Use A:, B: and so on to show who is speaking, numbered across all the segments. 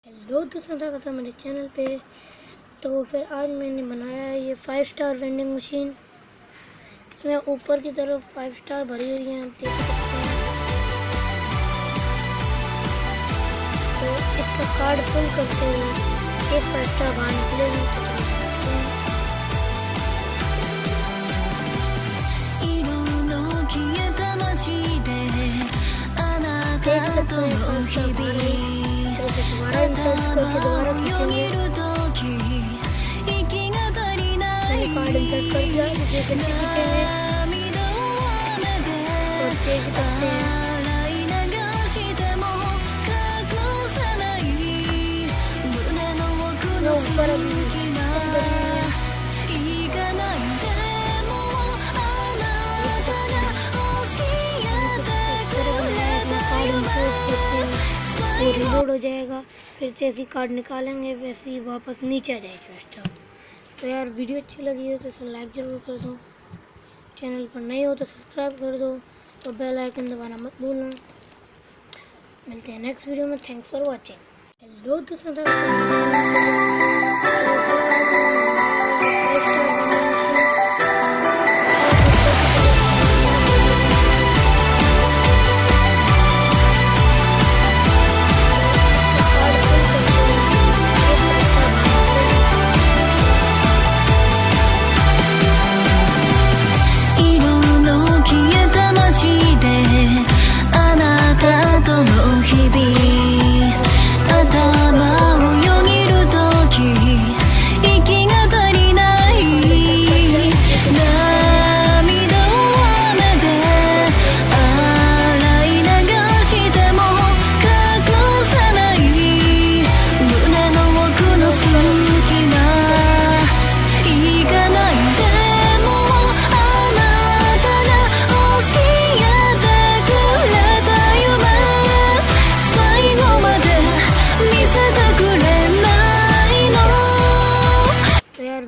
A: हेलो दोस्तों, स्वागत है मेरे चैनल पे। तो फिर आज मैंने बनाया है ये 5 स्टार वेंडिंग मशीन। इसमें ऊपर की तरफ 5 स्टार भरी हुई हैं, आप देख सकते हैं। तो इसका कार्ड फुल करते हुए एक 5 स्टार बाहर निकलेगी तो चल सकते हैं। देख सकते हैं 5 स्टार दोबारा इंसर्ट करके दोबारा खींचेंगे। मैंने कार्ड इंसर्ट कर दिया, इसे जल्दी खींचेंगे और देख सकते हैं ऊपर अभी वो रिलोड हो जाएगा। फिर जैसे कार्ड निकालेंगे वैसे ही वापस नीचे आ जाएगी स्टार। तो यार वीडियो अच्छी लगी है तो इसे लाइक ज़रूर कर दो, चैनल पर नए हो तो सब्सक्राइब कर दो और बेल आइकन दबाना मत भूलना। मिलते हैं नेक्स्ट वीडियो में। Thanks for watching. हेलो दोस्तों,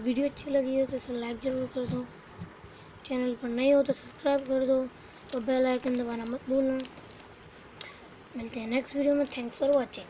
A: वीडियो अच्छी लगी है तो इसे लाइक ज़रूर कर दो, चैनल पर नए हो तो सब्सक्राइब कर दो और बेल आइकन दबाना मत भूलना। मिलते हैं नेक्स्ट वीडियो में। Thanks for watching.